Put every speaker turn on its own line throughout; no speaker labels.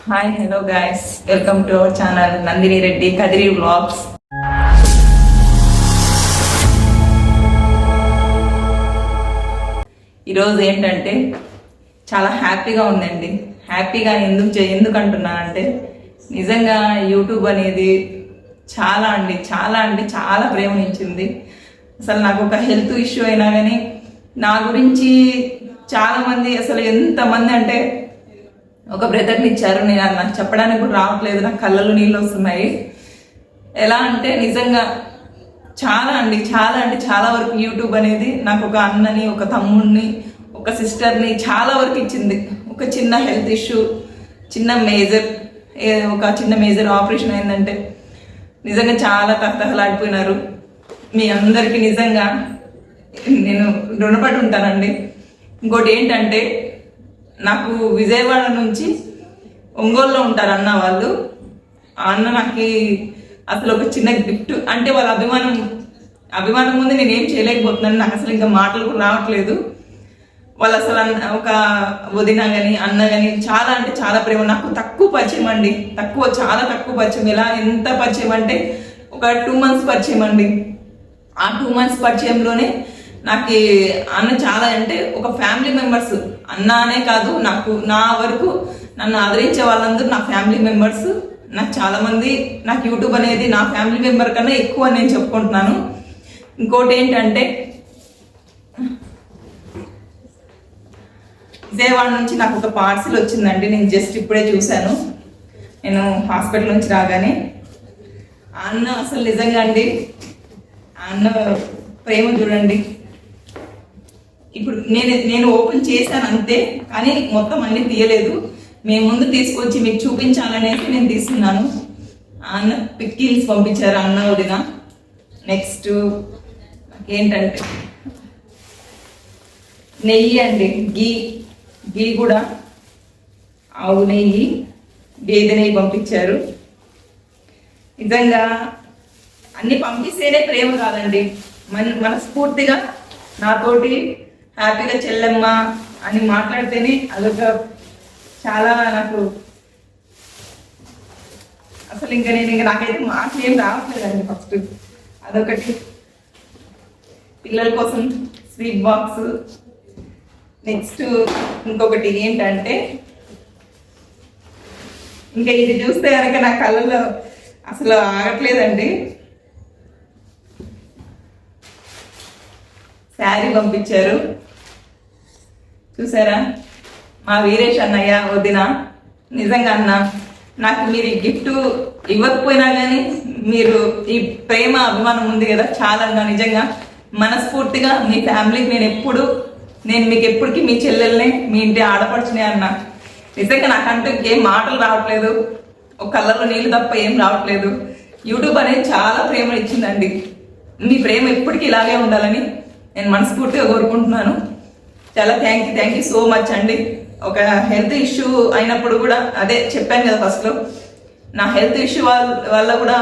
Hi hello guys, welcome to our channel Nandini Reddy Kadiri vlogs. ఈరోజు ఏంటంటే చాలా హ్యాపీగా ఉందండి. హ్యాపీగా ఎందుకు అంటున్నానంటే నిజంగా యూట్యూబ్ అనేది చాలా ప్రేమనిచ్చింది. అసలు నాకు ఒక హెల్త్ ఇష్యూ అయినా కానీ నా గురించి చాలామంది, అసలు ఎంతమంది అంటే ఒక బ్రదర్ని ఇచ్చారు. నేను అది నాకు చెప్పడానికి కూడా రావట్లేదు, నాకు కళ్ళలో నీళ్ళు వస్తున్నాయి. ఎలా అంటే నిజంగా చాలా వరకు యూట్యూబ్ అనేది నాకు ఒక అన్నని, ఒక తమ్ముడిని, ఒక సిస్టర్ని చాలా వరకు ఇచ్చింది. ఒక చిన్న హెల్త్ ఇష్యూ, ఒక చిన్న మేజర్ ఆపరేషన్ అయిందంటే నిజంగా చాలా తహతహలాడిపోయినారు. మీ అందరికీ నిజంగా నేను రుణపడి ఉంటానండి. ఇంకోటి ఏంటంటే, నాకు విజయవాడ నుంచి ఒంగోలులో ఉంటారు అన్న వాళ్ళు. ఆ అన్న నాకు అసలు ఒక చిన్న గిఫ్ట్ అంటే వాళ్ళ అభిమానం ముందు నేనేం చేయలేకపోతున్నాను. నాకు అసలు ఇంకా మాటలు కూడా రావట్లేదు. వాళ్ళు అసలు ఒక వదిన కానీ అన్న కానీ చాలా ప్రేమ. నాకు తక్కువ పరిచయం అండి, చాలా తక్కువ పరిచయం. ఎంత పరిచయం అంటే ఒక 2 months పరిచయం అండి. ఆ 2 months పరిచయంలోనే నాకు అన్న చాలా అంటే ఒక ఫ్యామిలీ మెంబర్స్. అన్న అనే కాదు, నా వరకు నన్ను ఆదరించే వాళ్ళందరూ నా ఫ్యామిలీ మెంబర్స్. నాకు చాలా మంది, నాకు యూట్యూబ్ అనేది నా ఫ్యామిలీ మెంబర్ కన్నా ఎక్కువ నేను చెప్పుకుంటున్నాను. ఇంకోటి ఏంటంటే, విజయవాడ నుంచి నాకు ఒక పార్సిల్ వచ్చిందండి. నేను జస్ట్ ఇప్పుడే చూశాను, నేను హాస్పిటల్ నుంచి రాగానే. అన్న అసలు నిజంగా అండి, అన్న ప్రేమ చూడండి. ఇప్పుడు నేను ఓపెన్ చేశాను అంతే, కానీ మొత్తం అన్ని తీయలేదు. మేము ముందు తీసుకొచ్చి మీకు చూపించాలనేసి నేను తీస్తున్నాను. అన్న పిక్కిల్స్ పంపించారు అన్న వదిన. నెక్స్ట్ ఏంటంటే నెయ్యి అండి, గీ కూడా ఆవు నెయ్యి, గేదె నెయ్యి పంపించారు. నిజంగా అన్ని పంపిస్తేనే ప్రేమ కాదండి, మనస్ఫూర్తిగా నాతోటి హ్యాపీగా చెల్లెమ్మ అని మాట్లాడితేనే అదొక చాలా నాకు అసలు నాకైతే మాటలు ఏం రావట్లేదండి. ఫస్ట్ అదొకటి. పిల్లల కోసం స్వీట్ బాక్స్. నెక్స్ట్ ఇంకొకటి ఏంటంటే, ఇంకా ఇది చూస్తే కనుక నా కళ్ళలో అసలు ఆగట్లేదండి. శారీ పంపించారు చూసారా, మా వీరేష్ అన్నయ్య వదిన. నిజంగా అన్న, నాకు మీరు ఈ గిఫ్ట్ ఇవ్వకపోయినా కానీ మీరు ఈ ప్రేమ అభిమానం ఉంది కదా, చాలా నిజంగా మనస్ఫూర్తిగా మీ ఫ్యామిలీకి నేను మీకు ఎప్పటికీ మీ చెల్లెల్ని, మీ ఇంటి ఆడపడుచునే అన్న. నిజంగా నాకంటూ ఏం మాటలు రావట్లేదు, ఒక కళ్ళలో నీళ్ళు తప్ప ఏం రావట్లేదు. యూట్యూబ్ అనేది చాలా ప్రేమ ఇచ్చిందండి. మీ ప్రేమ ఎప్పటికీ ఇలాగే ఉండాలని నేను మనస్ఫూర్తిగా కోరుకుంటున్నాను. చాలా థ్యాంక్ యూ సో మచ్ అండి. ఒక హెల్త్ ఇష్యూ అయినప్పుడు కూడా అదే చెప్పాను కదా ఫస్ట్లో, నా హెల్త్ ఇష్యూ వల్ల కూడా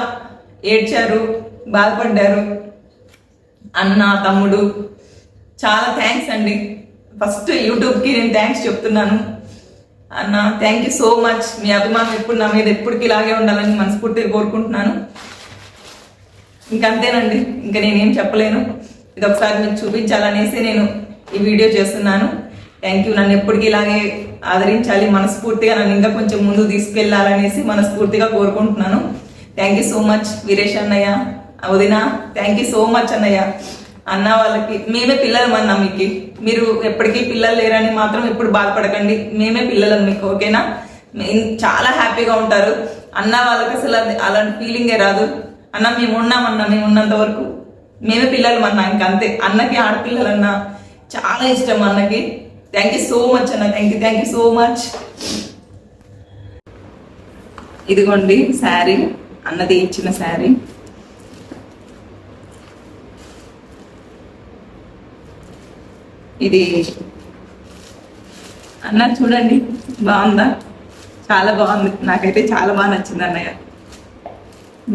ఏడ్చారు, బాధపడ్డారు అన్న, తమ్ముడు. చాలా థ్యాంక్స్ అండి. ఫస్ట్ యూట్యూబ్కి నేను థ్యాంక్స్ చెప్తున్నాను. అన్న థ్యాంక్ యూ సో మచ్. మీ అభిమానం ఎప్పుడు నా మీద ఎప్పటికీ ఇలాగే ఉండాలని మనస్ఫూర్తిగా కోరుకుంటున్నాను. ఇంకంతేనండి, ఇంకా నేనేం చెప్పలేను. ఇది ఒకసారి మీకు చూపించాలనేసి నేను ఈ వీడియో చేస్తున్నాను. Thank you. నన్ను ఎప్పటికీ ఇలాగే ఆదరించాలి, మనస్ఫూర్తిగా నన్ను ఇంకా కొంచెం ముందు తీసుకెళ్లాలనేసి మనస్ఫూర్తిగా కోరుకుంటున్నాను. Thank you so much Veeresh అన్నయ్య, వదిన. థ్యాంక్ యూ సో మచ్ అన్నయ్య. అన్న వాళ్ళకి మేమే పిల్లలం అన్న, మీకు మీరు ఎప్పటికీ పిల్లలు లేరని మాత్రం ఎప్పుడు బాధపడకండి. మేమే పిల్లలం మీకు, ఓకేనా? చాలా హ్యాపీగా ఉంటారు. అన్న వాళ్ళకి అసలు అలాంటి ఫీలింగే రాదు. అన్న మేము ఉన్నంత వరకు మేమే పిల్లలు అన్న, ఇంకంతే. అన్నకి ఆడపిల్లలన్నా చాలా ఇష్టం అన్నకి. థ్యాంక్ యూ సో మచ్ అన్న, థ్యాంక్ యూ సో మచ్. ఇదిగోండి శారీ, అన్నది ఇచ్చిన శారీ. ఇది అన్న చూడండి, బాగుందా? చాలా బాగుంది, నాకైతే చాలా బాగా నచ్చింది అన్నయ్య.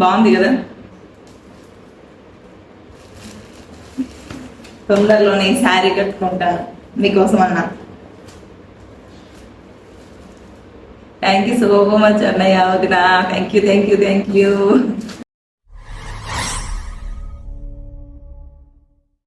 బాగుంది కదా? తొందరలోనే శారీ కట్టుకుంటాను మీకోసం అన్న. థ్యాంక్ యూ సో మచ్ అన్నయ్య వదిన. Thank you.